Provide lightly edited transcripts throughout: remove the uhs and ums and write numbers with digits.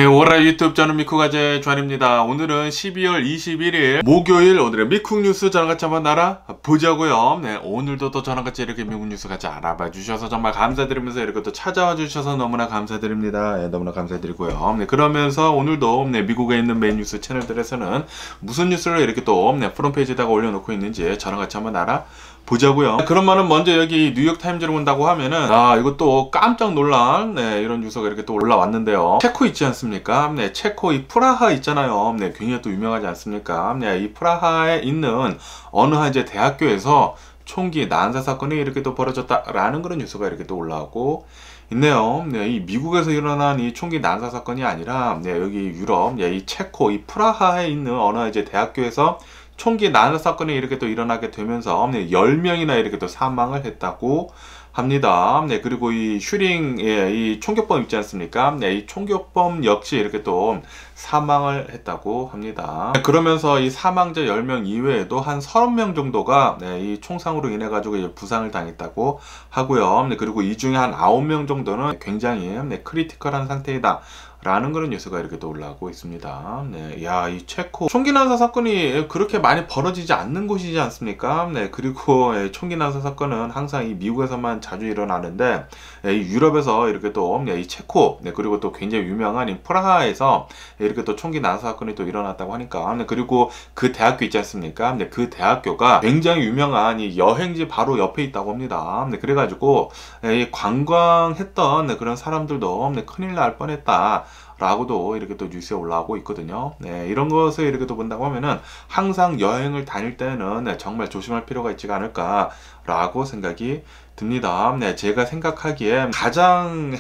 오라 유튜브 저는 미쿡아재 주한입니다. 오늘은 12월 21일 목요일, 오늘의 미쿡 뉴스 저랑같이 한번 알아보자고요. 오늘도 또 저랑같이 이렇게 미국 뉴스 같이 알아봐 주셔서 정말 감사드리면서 이렇게 또 찾아와 주셔서 너무나 감사드립니다. 너무나 감사드리고요. 그러면서 오늘도 미국에 있는 메인 뉴스 채널들에서는 무슨 뉴스를 이렇게 또 프론페이지에다가 올려놓고 있는지 저랑같이 한번 알아보자고요. 그러면은 먼저 여기 뉴욕타임즈를 본다고 하면은 이것도 깜짝 놀란 이런 뉴스가 이렇게 또 올라왔는데요. 체코 있지 않습니까? 체코 이 프라하 있잖아요. 굉장히 또 유명하지 않습니까? 이 프라하에 있는 어느 한 이제 대학교에서 총기 난사 사건이 이렇게 또 벌어졌다라는 그런 뉴스가 이렇게 또 올라오고 있네요. 이 미국에서 일어난 이 총기 난사 사건이 아니라 여기 유럽, 이 체코 이 프라하에 있는 어느 이제 대학교에서 총기 난사 사건이 이렇게 또 일어나게 되면서 10명이나 이렇게 또 사망을 했다고 합니다. 그리고 이 슈링, 이 총격범 있지 않습니까? 이 총격범 역시 이렇게 또 사망을 했다고 합니다. 그러면서 이 사망자 10명 이외에도 한 30명 정도가 이 총상으로 인해 가지고 부상을 당했다고 하고요. 그리고 이 중에 한 9명 정도는 굉장히 크리티컬한 상태이다 라는 그런 뉴스가 이렇게 또 올라오고 있습니다. 야, 이 체코 총기 난사 사건이 그렇게 많이 벌어지지 않는 곳이지 않습니까? 그리고 총기 난사 사건은 항상 이 미국에서만 자주 일어나는데 이 유럽에서 이렇게 또 이 체코 그리고 또 굉장히 유명한 이 프라하에서 이렇게 또 총기 난사 사건이 또 일어났다고 하니까 그리고 그 대학교 있지 않습니까? 그 대학교가 굉장히 유명한 이 여행지 바로 옆에 있다고 합니다. 그래가지고 이 관광했던 그런 사람들도 큰일 날 뻔했다 라고도 이렇게 또 뉴스에 올라오고 있거든요. 이런 것을 이렇게 또 본다고 하면은 항상 여행을 다닐 때는 정말 조심할 필요가 있지 않을까 라고 생각이 듭니다. 제가 생각하기에 가장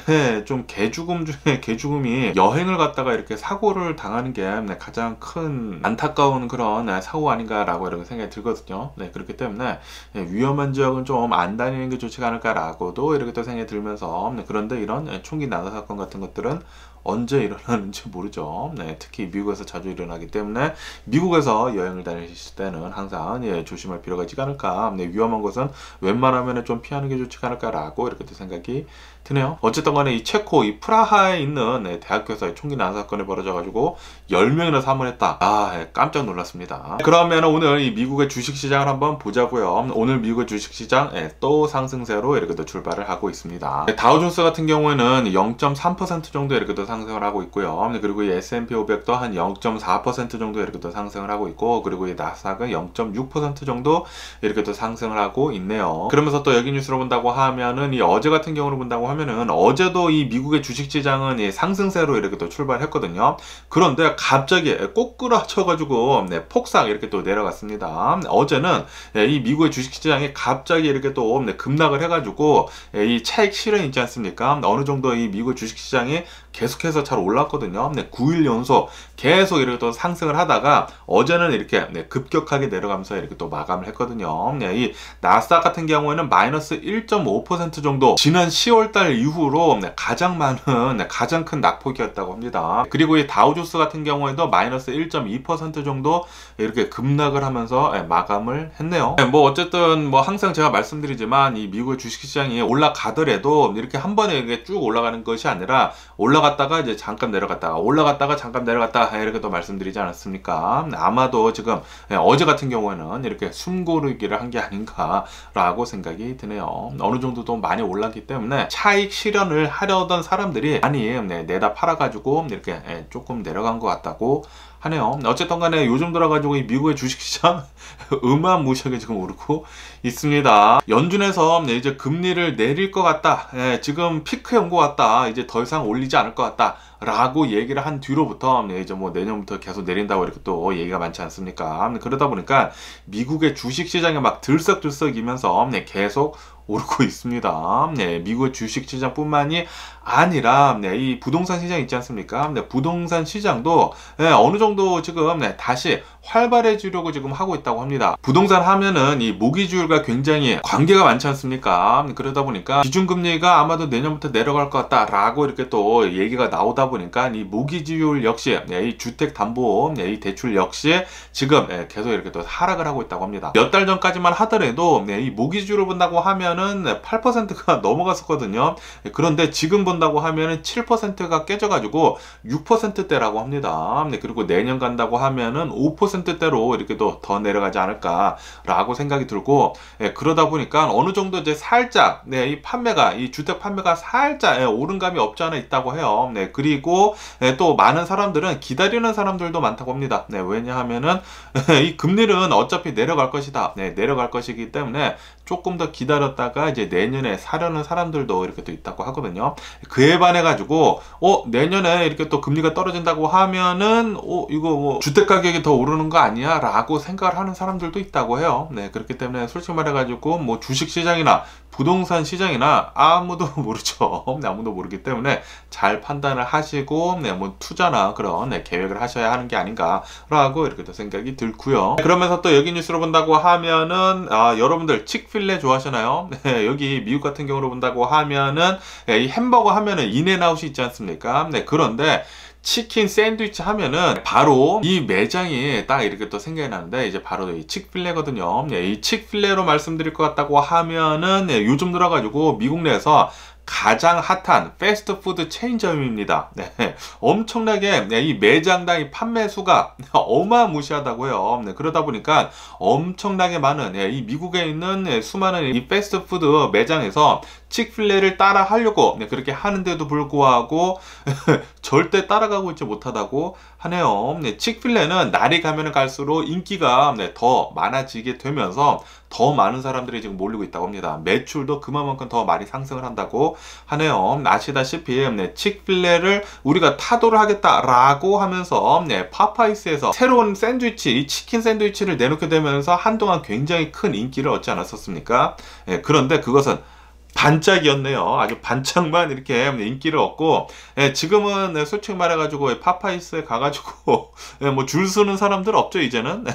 좀 개죽음 중에 개죽음이 여행을 갔다가 이렇게 사고를 당하는 게 가장 큰 안타까운 그런 사고 아닌가 라고 이렇게 생각이 들거든요. 그렇기 때문에 위험한 지역은 좀 안 다니는 게 좋지 않을까 라고도 이렇게 또 생각이 들면서 그런데 이런 총기 난사 사건 같은 것들은 언제 일어나는지 모르죠. 특히 미국에서 자주 일어나기 때문에 미국에서 여행을 다니실 때는 항상 조심할 필요가 있지 않을까. 위험한 것은 웬만하면 좀 피하는 게 좋지 않을까 라고 이렇게 또 생각이 드네요. 어쨌든 간에 이 체코 이 프라하에 있는 대학교에서 총기 난사 사건이 벌어져 가지고 10명이나 사망했다. 깜짝 놀랐습니다. 그러면 오늘 이 미국의 주식시장을 한번 보자고요. 오늘 미국의 주식시장 또 상승세로 이렇게 또 출발을 하고 있습니다. 다우존스 같은 경우에는 0.3% 정도 이렇게 또 상승을 하고 있고요. 그리고 이 S&P 500도 한 0.4% 정도 이렇게 또 상승을 하고 있고, 그리고 이 나스닥은 0.6% 정도 이렇게 또 상승을 하고 있네요. 그러면서 또 여기 뉴스로 본다고 하면은 이 어제 같은 경우로 본다고 하면은 어제도 이 미국의 주식시장은 이 상승세로 이렇게 또 출발했거든요. 그런데 갑자기 꼬꾸라쳐가지고 폭삭 이렇게 또 내려갔습니다. 어제는 이 미국의 주식시장이 갑자기 이렇게 또 급락을 해가지고 이 차익 실현 있지 않습니까? 어느 정도 이 미국 주식시장이 계속해서 잘 올랐거든요. 9일 연속 계속 이렇게 또 상승을 하다가 어제는 이렇게 급격하게 내려가면서 이렇게 또 마감을 했거든요. 이 나스닥 같은 경우에는 마이너스 1.5% 정도 지난 10월달 이후로 가장 많은 가장 큰 낙폭이었다고 합니다. 그리고 이 다우존스 같은 경우에도 마이너스 1.2% 정도 이렇게 급락을 하면서 마감을 했네요. 뭐 어쨌든 뭐 항상 제가 말씀드리지만 이 미국의 주식시장이 올라가더라도 이렇게 한 번에 이렇게 쭉 올라가는 것이 아니라 올라갔다가 이제 잠깐 내려갔다가 올라갔다가 잠깐 내려갔다가 이렇게 또 말씀드리지 않았습니까? 아마도 지금 어제 같은 경우에는 이렇게 숨고르기를 한 게 아닌가 라고 생각이 드네요. 어느 정도 또 많이 올랐기 때문에 차익 실현을 하려던 사람들이 많이 내다 팔아가지고 이렇게 조금 내려간 것 같다고 하네요. 어쨌든 간에 요즘 들어가지고 이 미국의 주식시장 어마무시하게 지금 오르고 있습니다. 연준에서 이제 금리를 내릴 것 같다. 지금 피크에 온 것 같다. 이제 더 이상 올리지 않을 것 같다. 라고 얘기를 한 뒤로부터 이제 뭐 내년부터 계속 내린다고 이렇게 또 얘기가 많지 않습니까? 그러다 보니까 미국의 주식시장이 막 들썩들썩이면서 계속 오르고 있습니다. 미국의 주식시장뿐만이 아니라 이 부동산 시장 있지 않습니까? 부동산 시장도 어느 정도 지금 다시 활발해지려고 지금 하고 있다고 합니다. 부동산 하면은 이 모기지율과 굉장히 관계가 많지 않습니까? 그러다 보니까 기준금리가 아마도 내년부터 내려갈 것 같다라고 이렇게 또 얘기가 나오다 보니까 이 모기지율 역시 이 주택담보험 이 대출 역시 지금 계속 이렇게 또 하락을 하고 있다고 합니다. 몇 달 전까지만 하더라도 이 모기지율을 본다고 하면 하면은 8%가 넘어갔었거든요. 그런데 지금 본다고 하면은 7%가 깨져가지고 6%대라고 합니다. 그리고 내년 간다고 하면은 5%대로 이렇게 더 내려가지 않을까라고 생각이 들고, 그러다 보니까 어느 정도 이제 살짝 이 주택 판매가 살짝 오른 감이 없지 않아 있다고 해요. 그리고 또 많은 사람들은 기다리는 사람들도 많다고 합니다. 왜냐하면은 이 금리는 어차피 내려갈 것이다. 내려갈 것이기 때문에 조금 더 기다렸다가 이제 내년에 사려는 사람들도 이렇게 또 있다고 하거든요. 그에 반해 가지고 내년에 이렇게 또 금리가 떨어진다고 하면은 이거 뭐 주택 가격이 더 오르는 거 아니야? 라고 생각을 하는 사람들도 있다고 해요. 그렇기 때문에 솔직히 말해 가지고 뭐 주식 시장이나 부동산 시장이나 아무도 모르죠. 아무도 모르기 때문에 잘 판단을 하시고 뭐 투자나 그런 계획을 하셔야 하는 게 아닌가라고 이렇게 또 생각이 들고요. 그러면서 또 여기 뉴스로 본다고 하면은 여러분들 칙필레 좋아하시나요? 여기 미국 같은 경우로 본다고 하면은 이 햄버거 하면은 인앤아웃이 있지 않습니까? 그런데 치킨 샌드위치 하면은 바로 이 매장이 딱 이렇게 또 생각이 나는데 이제 바로 이 칙필레거든요. 이 칙필레로 말씀드릴 것 같다고 하면은 요즘 들어가지고 미국 내에서 가장 핫한 패스트푸드 체인점입니다. 엄청나게 이 매장당 이 판매 수가 어마무시하다고요. 그러다 보니까 엄청나게 많은 이 미국에 있는 수많은 이 패스트푸드 매장에서 칙필레를 따라 하려고 그렇게 하는데도 불구하고 절대 따라가고 있지 못하다고 하네요. 칙필레는 날이 가면 갈수록 인기가 더 많아지게 되면서 더 많은 사람들이 지금 몰리고 있다고 합니다. 매출도 그만큼 더 많이 상승을 한다고 하네요. 아시다시피 칙필레를 우리가 타도를 하겠다라고 하면서 파파이스에서 새로운 샌드위치, 이 치킨 샌드위치를 내놓게 되면서 한동안 굉장히 큰 인기를 얻지 않았었습니까? 그런데 그것은 반짝이었네요. 아주 반짝만 이렇게 인기를 얻고, 지금은 솔직히 말해가지고 파파이스에 가가지고 뭐 줄 서는 사람들 없죠 이제는.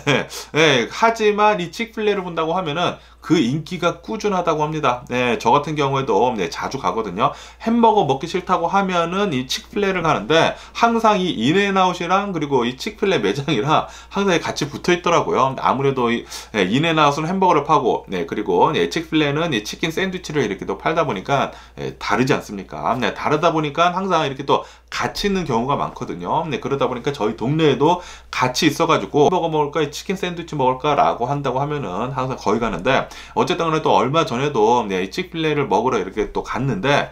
하지만 이 칙필레를 본다고 하면은 그 인기가 꾸준하다고 합니다. 저 같은 경우에도 자주 가거든요. 햄버거 먹기 싫다고 하면은 이 칙필레를 가는데 항상 이 인앤아웃이랑 그리고 이 칙필레 매장이랑 항상 같이 붙어 있더라고요. 아무래도 인앤아웃은 햄버거를 파고, 그리고 칙필레는 이 치킨 샌드위치를 이렇게 또 팔다 보니까 다르지 않습니까? 다르다 보니까 항상 이렇게 또 같이 있는 경우가 많거든요. 그러다 보니까 저희 동네에도 같이 있어가지고 햄버거 먹을까 치킨 샌드위치 먹을까 라고 한다고 하면은 항상 거기 가는데, 어쨌든 간에 또 얼마 전에도 이 칙필레를 먹으러 이렇게 또 갔는데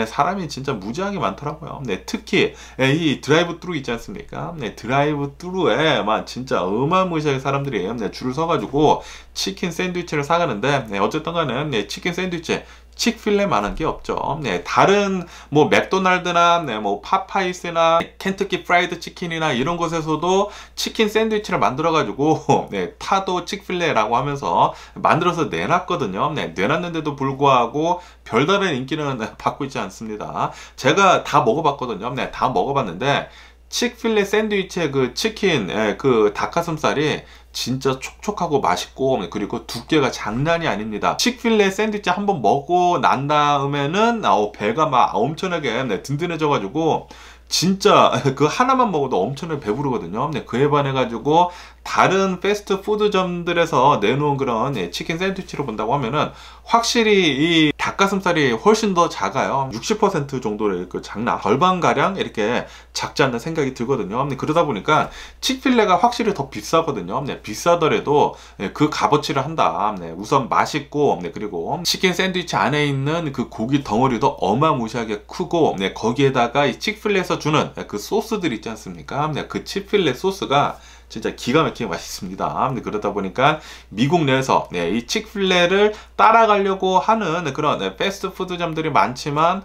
사람이 진짜 무지하게 많더라고요. 특히 이 드라이브 뚜루 있지 않습니까? 드라이브 뚜루에만 진짜 어마무시하게 사람들이 줄을 서가지고 치킨 샌드위치를 사가는데, 어쨌든 간에 치킨 샌드위치 칙필레만한 게 없죠. 다른 뭐 맥도날드나 뭐 파파이스나 켄터키 프라이드 치킨이나 이런 곳에서도 치킨 샌드위치를 만들어 가지고 타도 칙필레라고 하면서 만들어서 내놨거든요. 내놨는데도 불구하고 별다른 인기는 받고 있지 않습니다. 제가 다 먹어봤거든요. 다 먹어봤는데 칙필레 샌드위치의 그 치킨, 그 닭가슴살이 진짜 촉촉하고 맛있고, 그리고 두께가 장난이 아닙니다. 칙필레 샌드위치 한번 먹고 난 다음에는 배가 막 엄청나게 든든해져 가지고 진짜 그 하나만 먹어도 엄청나게 배부르거든요. 그에 반해 가지고 다른 패스트푸드점들에서 내놓은 그런 치킨 샌드위치를 본다고 하면은 확실히 이 닭가슴살이 훨씬 더 작아요. 60% 정도의 그 장난, 절반가량 이렇게 작지 않나 생각이 들거든요. 그러다 보니까 칙필레가 확실히 더 비싸거든요. 비싸더라도 그 값어치를 한다. 우선 맛있고, 그리고 치킨 샌드위치 안에 있는 그 고기 덩어리도 어마무시하게 크고, 거기에다가 이 칙필레에서 주는 그 소스들 있지 않습니까? 그 칙필레 소스가 진짜 기가 막히게 맛있습니다. 그러다 보니까 미국 내에서 이 칙필레를 따라가려고 하는 그런 패스트푸드점들이 많지만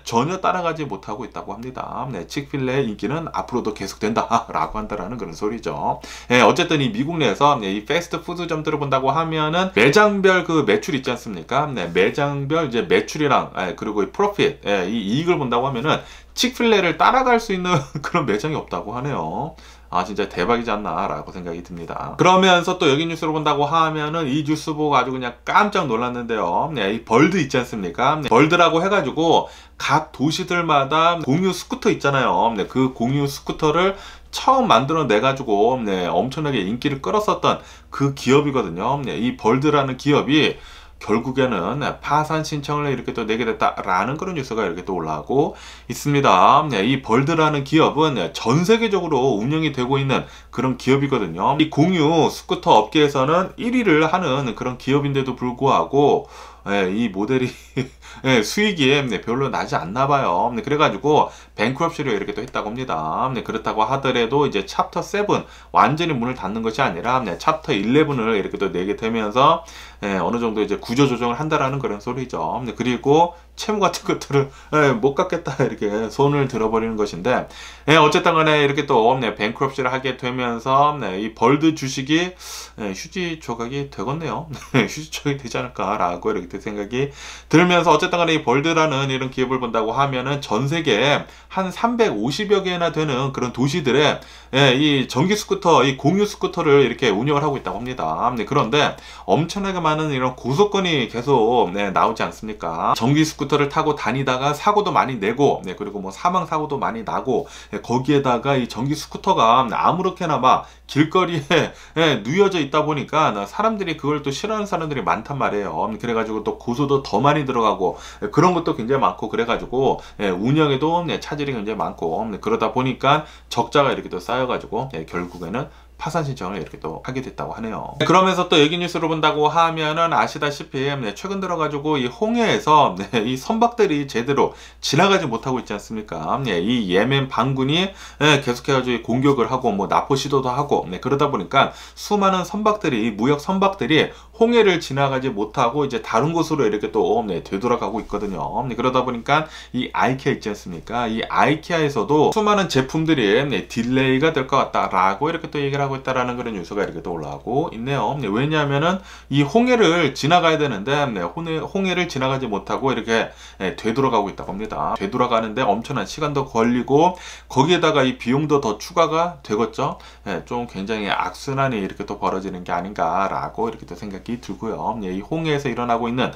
전혀 따라가지 못하고 있다고 합니다. 칙필레의 인기는 앞으로도 계속된다라고 한다라는 그런 소리죠. 어쨌든 이 미국 내에서 이 패스트푸드점들을 본다고 하면은 매장별 그 매출 있지 않습니까? 매장별 이제 매출이랑 그리고 이 프로핏, 이 이익을 본다고 하면은 칙필레를 따라갈 수 있는 그런 매장이 없다고 하네요. 진짜 대박이지 않나 라고 생각이 듭니다. 그러면서 또 여기 뉴스를 본다고 하면은 이 뉴스 보고 아주 그냥 깜짝 놀랐는데요. 이 벌드 있지 않습니까? 벌드라고 해가지고 각 도시들마다 공유 스쿠터 있잖아요. 그 공유 스쿠터를 처음 만들어내 가지고 엄청나게 인기를 끌었었던 그 기업이거든요. 이 벌드라는 기업이 결국에는 파산 신청을 이렇게 또 내게 됐다라는 그런 뉴스가 이렇게 또 올라오고 있습니다. 이 벌드라는 기업은 전 세계적으로 운영이 되고 있는 그런 기업이거든요. 이 공유 스쿠터 업계에서는 1위를 하는 그런 기업인데도 불구하고 이 모델이 수익이 별로 나지 않나 봐요. 그래가지고 뱅크럽시를 이렇게 또 했다고 합니다. 그렇다고 하더라도 이제 챕터 7 완전히 문을 닫는 것이 아니라 챕터 11을 이렇게 또 내게 되면서 어느 정도 이제 구조 조정을 한다라는 그런 소리죠. 그리고 채무 같은 것들을 못 갚겠다 이렇게 손을 들어버리는 것인데 어쨌든 간에 이렇게 또 뱅크럽시를 하게 되면서 이 벌드 주식이 휴지 조각이 되겠네요. 휴지 조각이 되지 않을까라고 이렇게 생각이 들면서 어쨌든 간에 이 벌드라는 이런 기업을 본다고 하면은 전 세계에 한 350여 개나 되는 그런 도시들에 이 전기 스쿠터, 이 공유 스쿠터를 이렇게 운영을 하고 있다고 합니다. 그런데 엄청나게 많은 이런 고소건이 계속 나오지 않습니까? 전기 스쿠터를 타고 다니다가 사고도 많이 내고 그리고 뭐 사망 사고도 많이 나고 거기에다가 이 전기 스쿠터가 아무렇게나 막 길거리에 누여져 있다 보니까 사람들이 그걸 또 싫어하는 사람들이 많단 말이에요. 그래가지고 또 고소도 더 많이 들어가고 그런 것도 굉장히 많고 그래가지고 운영에도 차질이 굉장히 많고 그러다 보니까 적자가 이렇게 또 쌓여가지고 결국에는 파산 신청을 이렇게 또 하게 됐다고 하네요. 그러면서 또 얘기 뉴스로 본다고 하면은 아시다시피 최근 들어가지고 이 홍해에서 이 선박들이 제대로 지나가지 못하고 있지 않습니까? 이 예멘 반군이 계속해가지고 공격을 하고 뭐 납포 시도도 하고 그러다 보니까 수많은 선박들이 무역 선박들이 홍해를 지나가지 못하고 이제 다른 곳으로 이렇게 또 되돌아가고 있거든요. 그러다 보니까 이 아이케아 있지 않습니까? 이 아이케아에서도 수많은 제품들이 딜레이가 될 것 같다라고 이렇게 또 얘기를 하고 있다라는 그런 뉴스가 이렇게 또 올라오고 있네요. 왜냐하면은 이 홍해를 지나가야 되는데 홍해를 지나가지 못하고 이렇게 되돌아가고 있다고 합니다. 되돌아가는데 엄청난 시간도 걸리고 거기에다가 이 비용도 더 추가가 되겠죠. 좀 굉장히 악순환이 이렇게 또 벌어지는 게 아닌가라고 이렇게 또 생각이 들고요. 이 홍해에서 일어나고 있는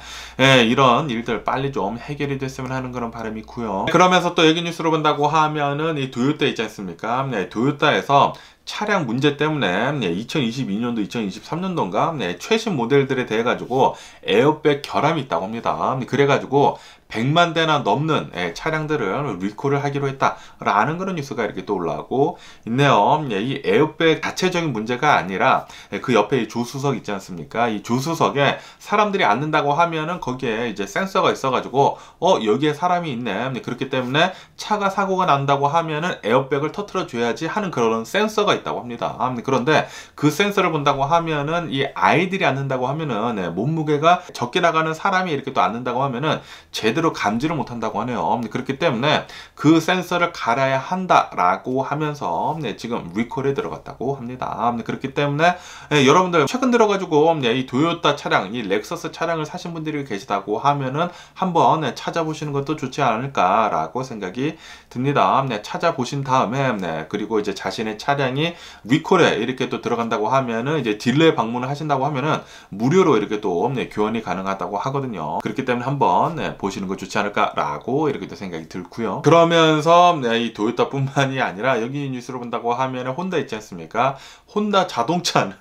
이런 일들 빨리 좀 해결이 됐으면 하는 그런 바람이 있고요. 그러면서 또 얘기 뉴스로 본다고 하면은 이 도요타 있지 않습니까? 도요타에서 차량 문제 때문에 2022년도, 2023년도인가 최신 모델들에 대해 가지고 에어백 결함이 있다고 합니다. 그래가지고 100만 대나 넘는 차량들을 리콜을 하기로 했다라는 그런 뉴스가 이렇게 또 올라오고 있네요. 이 에어백 자체적인 문제가 아니라 그 옆에 이 조수석 있지 않습니까? 이 조수석에 사람들이 앉는다고 하면은 거기에 이제 센서가 있어가지고 여기에 사람이 있네. 그렇기 때문에 차가 사고가 난다고 하면은 에어백을 터트려 줘야지 하는 그런 센서가 있다고 합니다. 그런데 그 센서를 본다고 하면은 이 아이들이 앉는다고 하면은 몸무게가 적게 나가는 사람이 이렇게 또 앉는다고 하면은 제대로 감지를 못한다고 하네요. 그렇기 때문에 그 센서를 갈아야 한다라고 하면서 지금 리콜에 들어갔다고 합니다. 그렇기 때문에 여러분들 최근 들어가지고 이 도요타 차량, 이 렉서스 차량을 사신 분들이 계시다고 하면은 한번 찾아보시는 것도 좋지 않을까라고 생각이 듭니다. 찾아보신 다음에 그리고 이제 자신의 차량이 리콜에 이렇게 또 들어간다고 하면은 이제 딜레이 방문을 하신다고 하면은 무료로 이렇게 또 교환이 가능하다고 하거든요. 그렇기 때문에 한번 보시는 거 좋지 않을까라고 이렇게 또 생각이 들고요. 그러면서 이 도요타뿐만이 아니라 여기 뉴스로 본다고 하면 혼다 있지 않습니까? 혼다 자동차는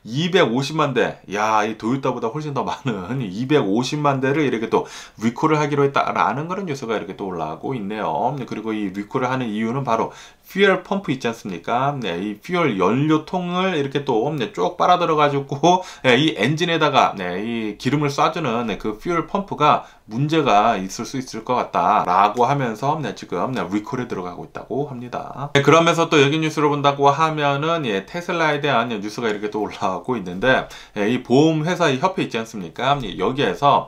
250만 대, 야, 이 도요타보다 훨씬 더 많은 250만 대를 이렇게 또 리콜을 하기로 했다라는 그런 뉴스가 이렇게 또 올라오고 있네요. 그리고 이 리콜을 하는 이유는 바로 퓨얼 펌프 있지 않습니까? 이 퓨얼 연료통을 이렇게 또 쭉 빨아들어가지고 이 엔진에다가 이 기름을 쏴주는 그 퓨얼 펌프가 문제가 있을 수 있을 것 같다라고 하면서 지금 리콜에 들어가고 있다고 합니다. 그러면서 또 여기 뉴스를 본다고 하면은 테슬라에 대한 뉴스가 이렇게 또 올라오고 있는데 이 보험회사 협회 있지 않습니까? 여기에서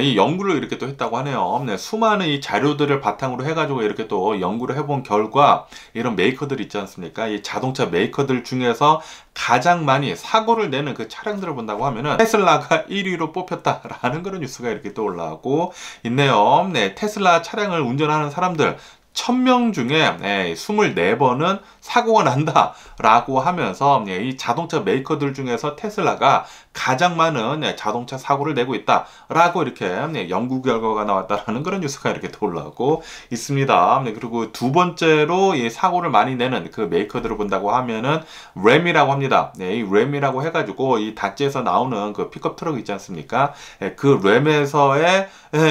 이 연구를 이렇게 또 했다고 하네요. 수많은 이 자료들을 바탕으로 해가지고 이렇게 또 연구를 해본 결과 이런 메이커들 있지 않습니까? 이 자동차 메이커들 중에서 가장 많이 사고를 내는 그 차량들을 본다고 하면은 테슬라가 1위로 뽑혔다라는 그런 뉴스가 이렇게 또 올라오고 있네요. 테슬라 차량을 운전하는 사람들 1000명 중에 24번은 사고가 난다 라고 하면서 이 자동차 메이커들 중에서 테슬라가 가장 많은 자동차 사고를 내고 있다라고 이렇게 연구 결과가 나왔다라는 그런 뉴스가 이렇게 또 올라오고 있습니다. 그리고 두 번째로 이 사고를 많이 내는 그 메이커들을 본다고 하면은 램이라고 합니다. 이 램이라고 해가지고 이 다찌에서 나오는 그 픽업 트럭 있지 않습니까? 그 램에서의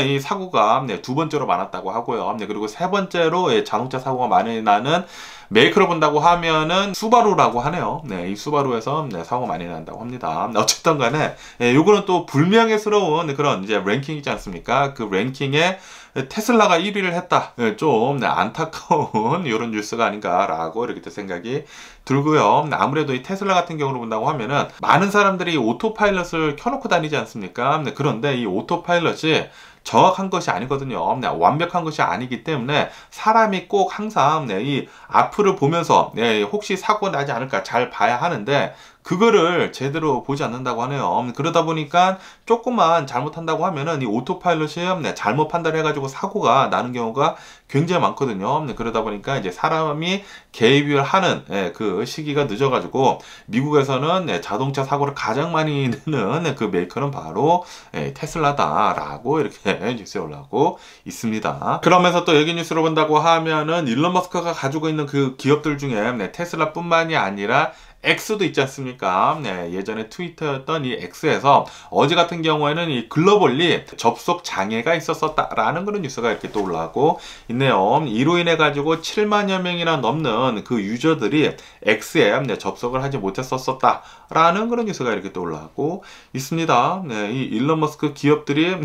이 사고가 두 번째로 많았다고 하고요. 그리고 세 번째로 자동차 사고가 많이 나는 메이커로 본다고 하면은 수바루라고 하네요. 이 수바루에서 사고가 많이 난다고 합니다. 어쨌든 간에 요거는 또 불명예스러운 그런 이제 랭킹이지 않습니까? 그 랭킹에 테슬라가 1위를 했다. 좀 안타까운 이런 뉴스가 아닌가라고 이렇게 또 생각이 들고요. 아무래도 이 테슬라 같은 경우로 본다고 하면은 많은 사람들이 오토파일럿을 켜놓고 다니지 않습니까? 그런데 이 오토파일럿이 정확한 것이 아니거든요. 완벽한 것이 아니기 때문에 사람이 꼭 항상 이 앞을 보면서 혹시 사고 나지 않을까 잘 봐야 하는데 그거를 제대로 보지 않는다고 하네요. 그러다 보니까 조금만 잘못한다고 하면은 이 오토파일럿이 잘못 판단해가지고 사고가 나는 경우가 굉장히 많거든요. 그러다 보니까 이제 사람이 개입을 하는 그 시기가 늦어가지고 미국에서는 자동차 사고를 가장 많이 내는 그 메이커는 바로 테슬라다라고 이렇게 뉴스에 올라오고 있습니다. 그러면서 또 여기 뉴스로 본다고 하면은 일론 머스크가 가지고 있는 그 기업들 중에 테슬라뿐만이 아니라 X도 있지 않습니까? 예전에 트위터였던 이 X에서 어제 같은 경우에는 이 글로벌리 접속 장애가 있었었다라는 그런 뉴스가 이렇게 또 올라오고 있네요. 이로 인해 가지고 7만여 명이나 넘는 그 유저들이 X에 접속을 하지 못했었다라는 그런 뉴스가 이렇게 또 올라오고 있습니다. 이 일론 머스크 기업들이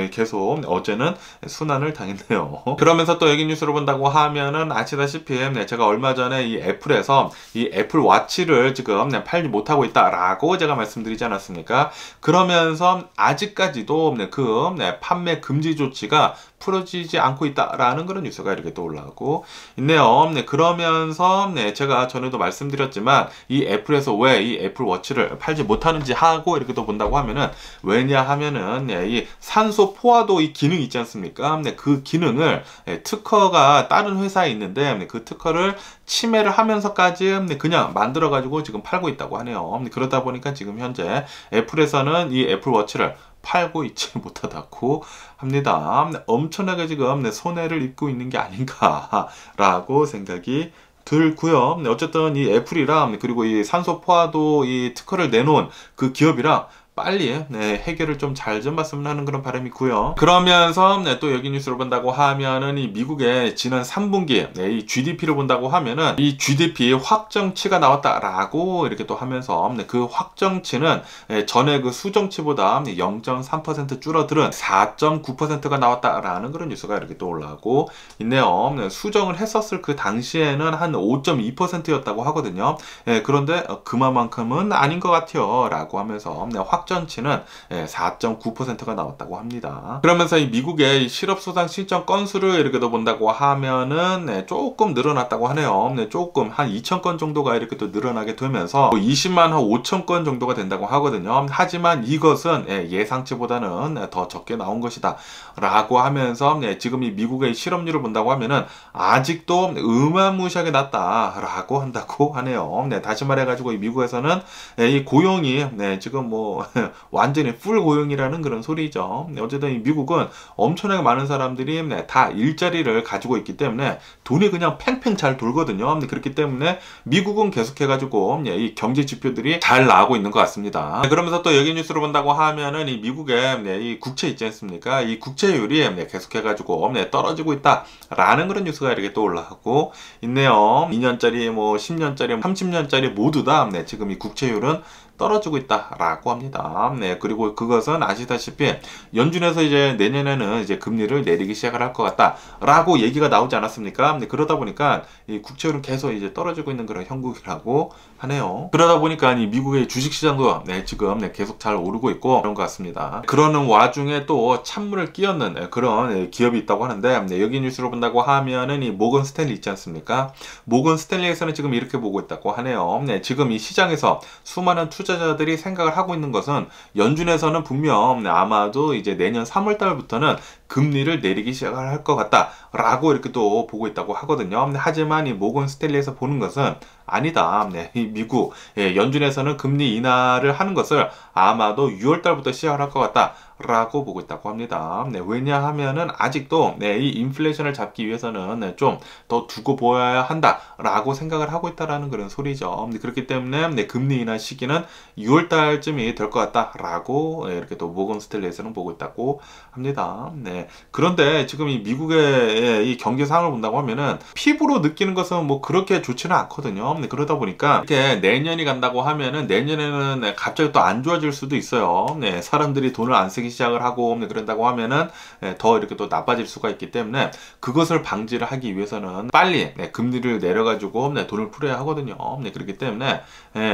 계속 어제는 순환을 당했네요. 그러면서 또 여기 뉴스를 본다고 하면은 아시다시피 제가 얼마 전에 이 애플에서 이 애플 워치를 지금 팔지 못하고 있다라고 제가 말씀드리지 않았습니까? 그러면서 아직까지도 그 판매 금지 조치가 풀어지지 않고 있다라는 그런 뉴스가 이렇게 또 올라오고 있네요. 그러면서 제가 전에도 말씀드렸지만 이 애플에서 왜 이 애플 워치를 팔지 못하는지 하고 이렇게 또 본다고 하면은 왜냐 하면은 이 산소 포화도 이 기능 있지 않습니까? 그 기능을 특허가 다른 회사에 있는데 그 특허를 침해를 하면서까지 그냥 만들어 가지고 지금 팔고 있다고 하네요. 그러다 보니까 지금 현재 애플에서는 이 애플 워치를 팔고 있지 못하다고 합니다. 엄청나게 지금 손해를 입고 있는 게 아닌가라고 생각이 들고요. 어쨌든 이 애플이랑 그리고 이 산소 포화도 이 특허를 내놓은 그 기업이랑 빨리 해결을 좀 잘 좀 봤으면 하는 그런 바람이 있고요. 그러면서 또 여기 뉴스를 본다고 하면은 이 미국의 지난 3분기 이 GDP를 본다고 하면은 이 GDP 확정치가 나왔다라고 이렇게 또 하면서 그 확정치는 전에 그 수정치보다 0.3% 줄어들은 4.9%가 나왔다라는 그런 뉴스가 이렇게 또 올라오고 있네요. 수정을 했었을 그 당시에는 한 5.2%였다고 하거든요. 그런데 그만큼은 아닌 것 같아요 라고 하면서 확정치는 4.9%가 나왔다고 합니다. 그러면서 이 미국의 실업수당 신청 건수를 이렇게 더 본다고 하면은 조금 늘어났다고 하네요. 조금 한 2,000건 정도가 이렇게 또 늘어나게 되면서 20만 한 5,000건 정도가 된다고 하거든요. 하지만 이것은 예상치보다는 더 적게 나온 것이다 라고 하면서 지금 이 미국의 실업률을 본다고 하면은 아직도 어마무시하게 낮다라고 한다고 하네요. 다시 말해가지고 이 미국에서는 이 고용이 지금 뭐 완전히 풀 고용이라는 그런 소리죠. 어쨌든 이 미국은 엄청나게 많은 사람들이 다 일자리를 가지고 있기 때문에 돈이 그냥 팽팽 잘 돌거든요. 그렇기 때문에 미국은 계속해가지고 이 경제 지표들이 잘 나오고 있는 것 같습니다. 그러면서 또 여기 뉴스를 본다고 하면은 이 미국의 이 국채 있지 않습니까? 이 국채율이 계속해가지고 떨어지고 있다라는 그런 뉴스가 이렇게 또 올라가고 있네요. 2년짜리, 뭐 10년짜리, 30년짜리 모두 다 지금 이 국채율은 떨어지고 있다라고 합니다. 그리고 그것은 아시다시피 연준에서 이제 내년에는 이제 금리를 내리기 시작을 할 것 같다라고 얘기가 나오지 않았습니까? 그러다 보니까 이 국채율은 계속 이제 떨어지고 있는 그런 형국이라고 하네요. 그러다 보니까 이 미국의 주식시장도 지금 계속 잘 오르고 있고 그런 것 같습니다. 그러는 와중에 또 찬물을 끼얹는 그런 기업이 있다고 하는데 여기 뉴스로 본다고 하면은 이 모건 스탠리 있지 않습니까? 모건 스탠리에서는 지금 이렇게 보고 있다고 하네요. 지금 이 시장에서 수많은 투자자들이 생각을 하고 있는 것은 연준에서는 분명 아마도 이제 내년 3월 달부터는 금리를 내리기 시작을 할 것 같다라고 이렇게 또 보고 있다고 하거든요. 하지만 이 모건 스탠리에서 보는 것은 아니다. 네, 이 미국 연준에서는 금리 인하를 하는 것을 아마도 6월 달부터 시작을 할 것 같다. 라고 보고 있다고 합니다. 네, 왜냐하면은 아직도 이 인플레이션을 잡기 위해서는 좀 더 두고 보아야 한다라고 생각을 하고 있다라는 그런 소리죠. 그렇기 때문에 금리 인하 시기는 6월 달쯤이 될 것 같다라고 이렇게 또 모건 스탠리에서는 보고 있다고 합니다. 네, 그런데 지금 이 미국의 이 경제 상황을 본다고 하면은 피부로 느끼는 것은 뭐 그렇게 좋지는 않거든요. 그러다 보니까 이렇게 내년이 간다고 하면은 내년에는 갑자기 또 안 좋아질 수도 있어요. 네, 사람들이 돈을 안 쓰기 시작을 하고 그런다고 하면은 더 이렇게 또 나빠질 수가 있기 때문에 그것을 방지를 하기 위해서는 빨리 금리를 내려가지고 돈을 풀어야 하거든요. 그렇기 때문에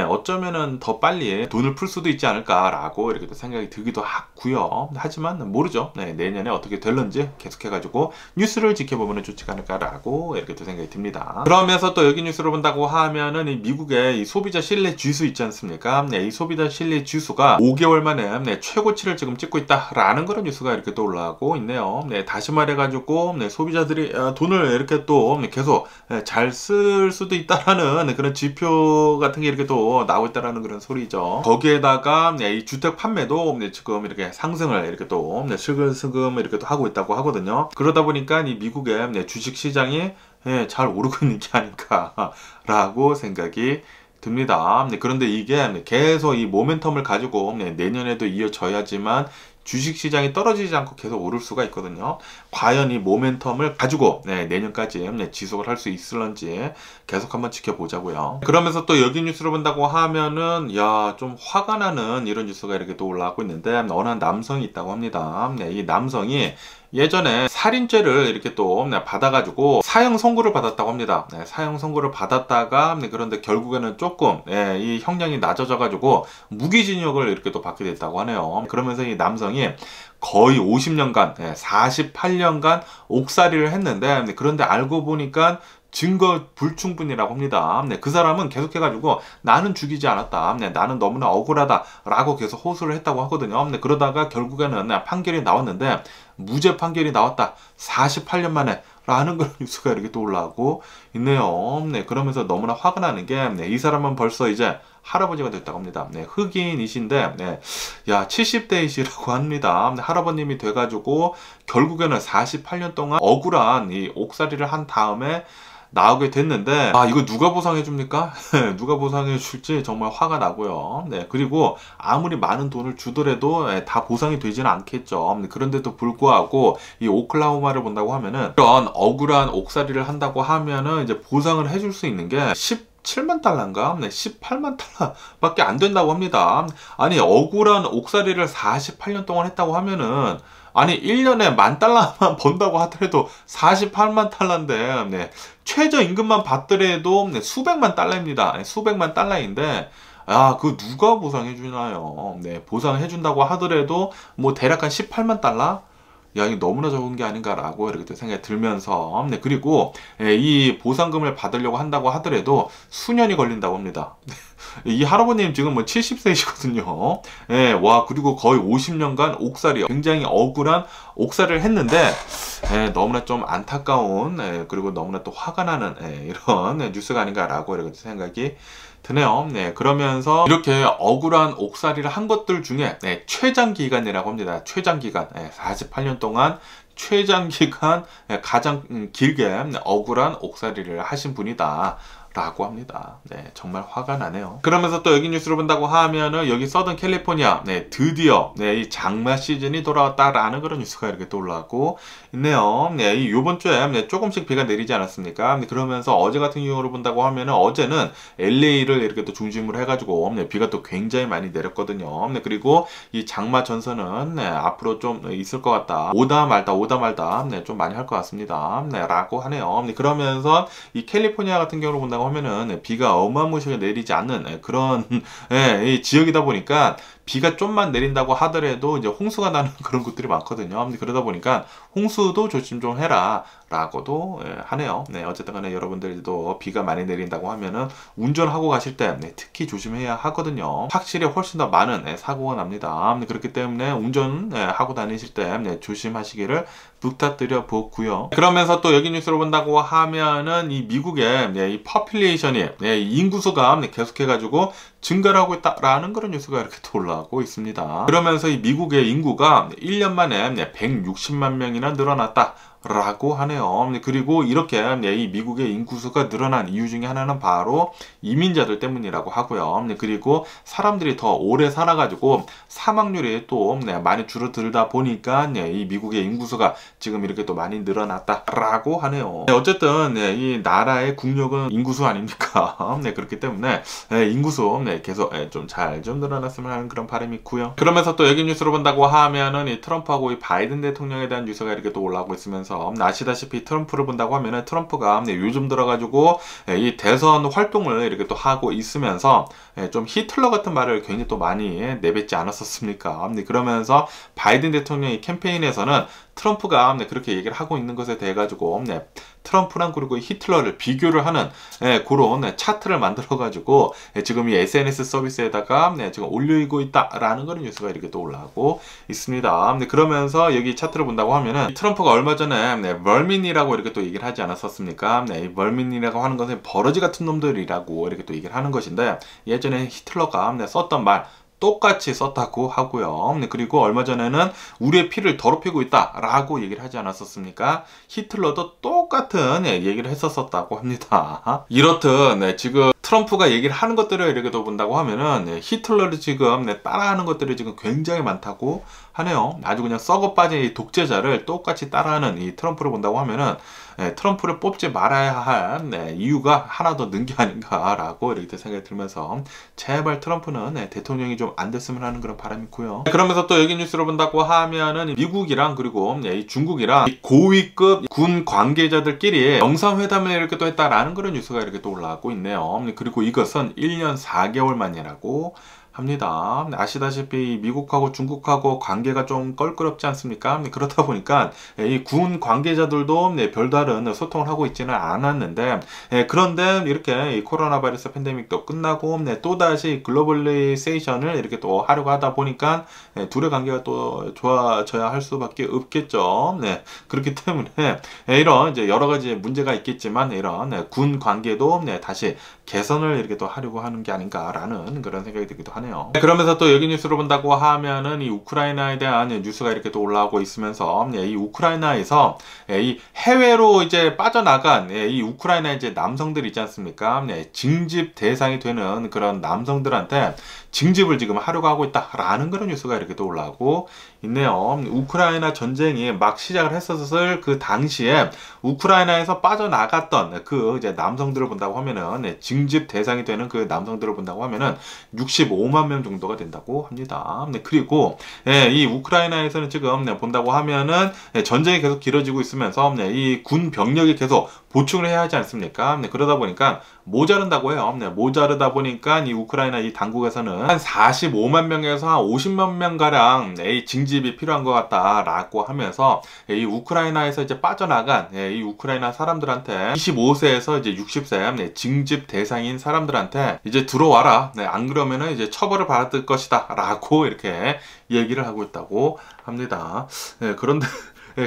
어쩌면은 더 빨리 돈을 풀 수도 있지 않을까라고 이렇게 또 생각이 들기도 하고요. 하지만 모르죠. 내년에 어떻게 될런지 계속해가지고 뉴스를 지켜보면 좋지 않을까라고 이렇게 또 생각이 듭니다. 그러면서 또 여기 뉴스를 본다고 하면은 이 미국의 이 소비자 신뢰 지수 있지 않습니까? 이 소비자 신뢰 지수가 5개월 만에 최고치를 지금 찍고 있다라는 그런 뉴스가 이렇게 또 올라오고 있네요. 다시 말해가지고 소비자들이 돈을 이렇게 또 계속 잘 쓸 수도 있다라는 그런 지표 같은 게 이렇게 또 나오고 있다라는 그런 소리죠. 거기에다가 이 주택 판매도 지금 이렇게 상승을 이렇게 또 슬금슬금 이렇게 또 하고 있다고 하거든요. 그러다 보니까 이 미국의 주식 시장이 잘 오르고 있는 게 아닐까라고 생각이 듭니다. 그런데 이게 계속 이 모멘텀을 가지고 내년에도 이어져야지만 주식시장이 떨어지지 않고 계속 오를 수가 있거든요. 과연 이 모멘텀을 가지고 내년까지 지속을 할 수 있을런지 계속 한번 지켜보자고요. 그러면서 또 여기 뉴스를 본다고 하면은 좀 화가 나는 이런 뉴스가 이렇게 또 올라오고 있는데 어느 한 남성이 있다고 합니다. 이 남성이 예전에 살인죄를 이렇게 또 받아가지고 사형 선고를 받았다고 합니다. 사형 선고를 받았다가 그런데 결국에는 조금 이 형량이 낮아져가지고 무기징역을 이렇게 또 받게 됐다고 하네요. 그러면서 이 남성이 거의 50년간 48년간 옥살이를 했는데 그런데 알고 보니까 증거 불충분이라고 합니다. 그 사람은 계속해가지고 나는 죽이지 않았다. 나는 너무나 억울하다. 라고 계속 호소를 했다고 하거든요. 그러다가 결국에는 판결이 나왔는데 무죄 판결이 나왔다. 48년 만에. 라는 그런 뉴스가 이렇게 또 올라오고 있네요. 그러면서 너무나 화가 나는 게 이 사람은 벌써 이제 할아버지가 됐다고 합니다. 흑인이신데 70대이시라고 합니다. 할아버님이 돼가지고 결국에는 48년 동안 억울한 이 옥살이를 한 다음에 나오게 됐는데 이거 누가 보상해 줍니까? 누가 보상해 줄지 정말 화가 나고요. 그리고 아무리 많은 돈을 주더라도 다 보상이 되지는 않겠죠. 그런데도 불구하고 이 오클라호마를 본다고 하면은 이런 억울한 옥살이를 한다고 하면은 이제 보상을 해줄 수 있는 게 7만 달러인가? 18만 달러밖에 안 된다고 합니다. 아니 억울한 옥살이를 48년 동안 했다고 하면은 아니 1년에 10,000달러만 번다고 하더라도 48만 달러인데 최저임금만 받더라도 수백만 달러입니다. 수백만 달러인데 그거 누가 보상해 주나요? 보상해 준다고 하더라도 뭐 대략 한 18만 달러? 이거 너무나 적은 게 아닌가라고 이렇게 생각이 들면서 그리고 이 보상금을 받으려고 한다고 하더라도 수년이 걸린다고 합니다. 이 할아버님 지금 뭐 70세이시거든요. 그리고 거의 50년간 옥살이요. 굉장히 억울한 옥살이를 했는데 너무나 좀 안타까운 그리고 너무나 또 화가 나는 이런 뉴스가 아닌가라고 이렇게 생각이 드네요. 그러면서 이렇게 억울한 옥살이를 한 것들 중에 최장기간이라고 합니다. 최장기간 48년 동안 최장기간 가장 길게 억울한 옥살이를 하신 분이다 라고 합니다. 정말 화가 나네요. 그러면서 또 여기 뉴스를 본다고 하면은 여기 서던 캘리포니아 드디어 이 장마 시즌이 돌아왔다라는 그런 뉴스가 이렇게 또 올라오고 있네요. 이 요번 주에 조금씩 비가 내리지 않았습니까? 그러면서 어제 같은 경우를 본다고 하면은 어제는 LA를 이렇게 또 중심으로 해가지고 비가 또 굉장히 많이 내렸거든요. 그리고 이 장마 전선은 앞으로 좀 있을 것 같다. 오다 말다 좀 많이 할 것 같습니다. 라고 하네요. 그러면서 이 캘리포니아 같은 경우를 본다고 하면은 비가 어마무시하게 내리지 않는 그런 이 지역이다 보니까 비가 좀만 내린다고 하더라도 이제 홍수가 나는 그런 곳들이 많거든요. 그러다 보니까 홍수도 조심 좀 해라 라고도 하네요. 네, 어쨌든 간에 여러분들도 비가 많이 내린다고 하면은 운전하고 가실 때 특히 조심해야 하거든요. 확실히 훨씬 더 많은 사고가 납니다. 그렇기 때문에 운전하고 다니실 때 조심하시기를 부탁드려 보고요. 그러면서 또 여기 뉴스를 본다고 하면은 이 미국의 이 퍼퓰레이션이 인구수가 계속해가지고 증가를 하고 있다라는 그런 뉴스가 이렇게 또 올라오고 있습니다. 그러면서 이 미국의 인구가 1년 만에 160만 명이나 늘어났다 라고 하네요. 그리고 이렇게 이 미국의 인구수가 늘어난 이유 중에 하나는 바로 이민자들 때문이라고 하고요. 그리고 사람들이 더 오래 살아가지고 사망률이 또 많이 줄어들다 보니까 이 미국의 인구수가 지금 이렇게 또 많이 늘어났다라고 하네요. 어쨌든 이 나라의 국력은 인구수 아닙니까? 그렇기 때문에 인구수 계속 좀 잘 좀 늘어났으면 하는 그런 바람이 있고요. 그러면서 또 여기 뉴스를 본다고 하면은 이 트럼프하고 이 바이든 대통령에 대한 뉴스가 이렇게 또 올라오고 있으면서 아시다시피 트럼프를 본다고 하면은 트럼프가 요즘 들어가지고 이 대선 활동을 이렇게 또 하고 있으면서 좀 히틀러 같은 말을 굉장히 또 많이 내뱉지 않았었습니까? 그러면서 바이든 대통령의 캠페인에서는 트럼프가 그렇게 얘기를 하고 있는 것에 대해 가지고 트럼프랑 그리고 히틀러를 비교를 하는 그런 차트를 만들어 가지고 지금 이 SNS 서비스에다가 지금 올리고 있다라는 그런 뉴스가 이렇게 또 올라오고 있습니다. 그러면서 여기 차트를 본다고 하면은 트럼프가 얼마 전에 멀민이라고 이렇게 또 얘기를 하지 않았었습니까? 이 멀민이라고 하는 것은 버러지 같은 놈들이라고 이렇게 또 얘기를 하는 것인데 예전에 히틀러가 썼던 말 똑같이 썼다고 하고요. 그리고 얼마 전에는 우리의 피를 더럽히고 있다라고 얘기를 하지 않았었습니까? 히틀러도 똑같은 얘기를 했었다고 합니다. 이렇듯 지금 트럼프가 얘기를 하는 것들을 이렇게 또 본다고 하면은 히틀러를 지금 따라하는 것들이 지금 굉장히 많다고 하네요. 아주 그냥 썩어 빠진 이 독재자를 똑같이 따라하는 이 트럼프를 본다고 하면은 트럼프를 뽑지 말아야 할 이유가 하나 더 는 게 아닌가라고 이렇게 생각이 들면서 제발 트럼프는 대통령이 좀 안 됐으면 하는 그런 바람이 있고요. 그러면서 또 여기 뉴스를 본다고 하면은 미국이랑 그리고 이 중국이랑 고위급 군 관계자들끼리 영상회담을 이렇게 또 했다라는 그런 뉴스가 이렇게 또 올라오고 있네요. 그리고 이것은 1년 4개월 만이라고 합니다. 아시다시피 미국하고 중국하고 관계가 좀 껄끄럽지 않습니까? 그렇다 보니까 이 군 관계자들도 별다른 소통을 하고 있지는 않았는데 그런데 이렇게 이 코로나 바이러스 팬데믹도 끝나고 또다시 글로벌리세이션을 이렇게 또 하려고 하다 보니까 둘의 관계가 또 좋아져야 할 수밖에 없겠죠. 그렇기 때문에 이런 이제 여러 가지 문제가 있겠지만 이런 군 관계도 다시 개선을 이렇게 또 하려고 하는 게 아닌가라는 그런 생각이 들기도 하네요. 그러면서 또 여기 뉴스를 본다고 하면은 이 우크라이나에 대한 뉴스가 이렇게 또 올라오고 있으면서 이 우크라이나에서 이 해외로 이제 빠져나간 이 우크라이나 이제 남성들 있지 않습니까? 징집 대상이 되는 그런 남성들한테 징집을 지금 하려고 하고 있다라는 그런 뉴스가 이렇게 또 올라오고 있네요. 우크라이나 전쟁이 막 시작을 했었을 그 당시에 우크라이나에서 빠져나갔던 그 이제 남성들을 본다고 하면은 징집 대상이 되는 그 남성들을 본다고 하면은 65만 명 정도가 된다고 합니다. 그리고 이 우크라이나에서는 지금 본다고 하면은 전쟁이 계속 길어지고 있으면서 이 군 병력이 계속 보충을 해야 하지 않습니까? 그러다 보니까 모자른다고 해요. 모자르다 보니까 이 우크라이나 이 당국에서는 한 45만 명에서 한 50만 명 가량 징집이 필요한 것 같다라고 하면서 이 우크라이나에서 이제 빠져나간 이 우크라이나 사람들한테 25세에서 이제 60세 징집 대상인 사람들한테 이제 들어와라. 안 그러면은 이제 처벌을 받을 것이다라고 이렇게 얘기를 하고 있다고 합니다. 그런데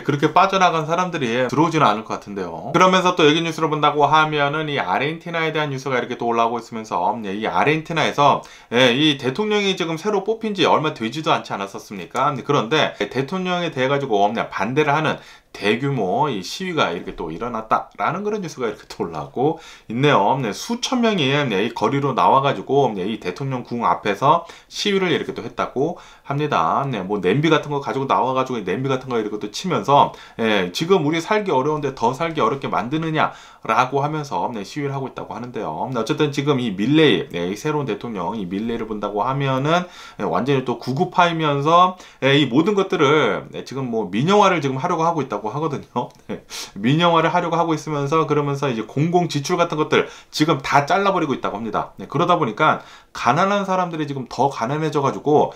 그렇게 빠져나간 사람들이 들어오지는 않을 것 같은데요. 그러면서 또 여기 뉴스를 본다고 하면은 이 아르헨티나에 대한 뉴스가 이렇게 또 올라오고 있으면서 이 아르헨티나에서 이 대통령이 지금 새로 뽑힌 지 얼마 되지도 않지 않았었습니까? 그런데 대통령에 대해 가지고 반대를 하는 대규모 이 시위가 이렇게 또 일어났다라는 그런 뉴스가 이렇게 또 올라오고 있네요. 수천 명이 이 거리로 나와가지고 이 대통령 궁 앞에서 시위를 이렇게 또 했다고 합니다. 뭐 냄비 같은 거 가지고 나와가지고 냄비 같은 거 이렇게 또 치면서 지금 우리 살기 어려운데 더 살기 어렵게 만드느냐라고 하면서 시위를 하고 있다고 하는데요. 어쨌든 지금 이 밀레이, 이 새로운 대통령 이 밀레이를 본다고 하면은 완전히 또 구구파이면서 이 모든 것들을 지금 뭐 민영화를 지금 하려고 하고 있다고 한다고 하거든요. 네. 민영화를 하려고 하고 있으면서 그러면서 이제 공공 지출 같은 것들 지금 다 잘라버리고 있다고 합니다. 네. 그러다 보니까 가난한 사람들이 지금 더 가난해져 가지고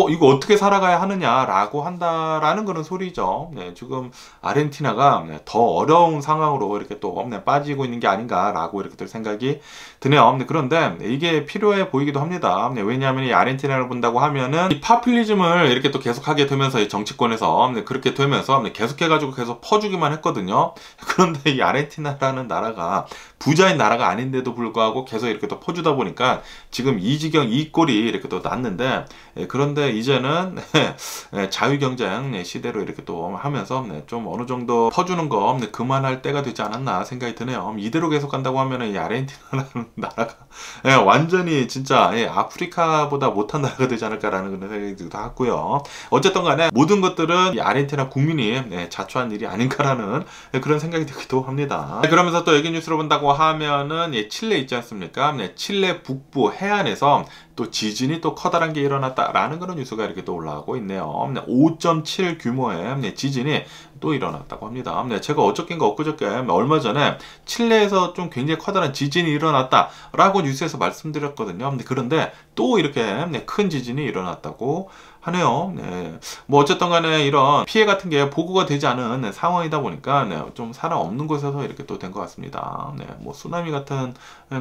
이거 어떻게 살아가야 하느냐라고 한다라는 그런 소리죠. 네. 지금 아르헨티나가 더 어려운 상황으로 이렇게 또 빠지고 있는 게 아닌가라고 이렇게 생각이 드네요. 그런데 이게 필요해 보이기도 합니다. 왜냐하면 이 아르헨티나를 본다고 하면은 이 파퓰리즘을 이렇게 또 계속하게 되면서 이 정치권에서 그렇게 되면서 계속해가지고 계속 퍼주기만 했거든요. 그런데 이 아르헨티나라는 나라가 부자인 나라가 아닌데도 불구하고 계속 이렇게 또 퍼주다 보니까 지금 이 지경 이 꼴이 이렇게 또 났는데, 그런데 이제는 자유경쟁 시대로 이렇게 또 하면서 좀 어느 정도 퍼주는 거 그만할 때가 되지 않았나 생각이 드네요. 이대로 계속 간다고 하면은 이 아르헨티나라는 나라가 완전히 진짜 아프리카보다 못한 나라가 되지 않을까라는 그런 생각이 들기도 하고요. 어쨌든 간에 모든 것들은 이 아르헨티나 국민이 자초한 일이 아닌가라는 그런 생각이 들기도 합니다. 그러면서 또 여기 뉴스로 본다고 하면은 칠레 있지 않습니까? 칠레 북부 해안에서 또 지진이 또 커다란 게 일어났다라는 그런 뉴스가 이렇게 또 올라오고 있네요. 5.7 규모의 지진이 또 일어났다고 합니다. 제가 어저께인가 엊그저께 얼마 전에 칠레에서 좀 굉장히 커다란 지진이 일어났다라고 뉴스에서 말씀드렸거든요. 그런데 또 이렇게 큰 지진이 일어났다고 하네요. 네. 뭐 어쨌든 간에 이런 피해 같은 게 보고가 되지 않은 상황이다 보니까 좀 사람 없는 곳에서 이렇게 또 된 것 같습니다. 뭐 쓰나미 같은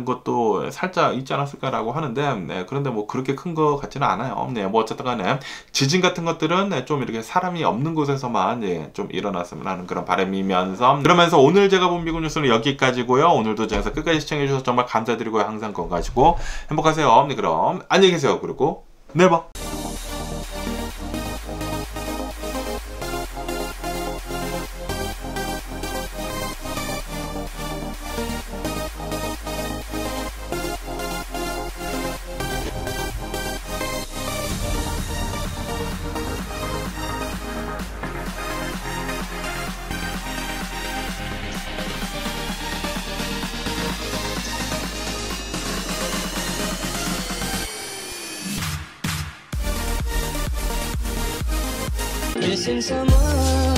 것도 살짝 있지 않았을까라고 하는데 그런데 뭐 그렇게 큰 거 같지는 않아요. 뭐 어쨌든 간에 지진 같은 것들은 좀 이렇게 사람이 없는 곳에서만 좀 일어났으면 하는 그런 바람이면서, 그러면서 오늘 제가 본 미국 뉴스는 여기까지고요. 오늘도 제가 끝까지 시청해 주셔서 정말 감사드리고요. 항상 건강하시고 행복하세요. 네, 그럼 안녕히 계세요. 그리고 내일 봐. Missing someone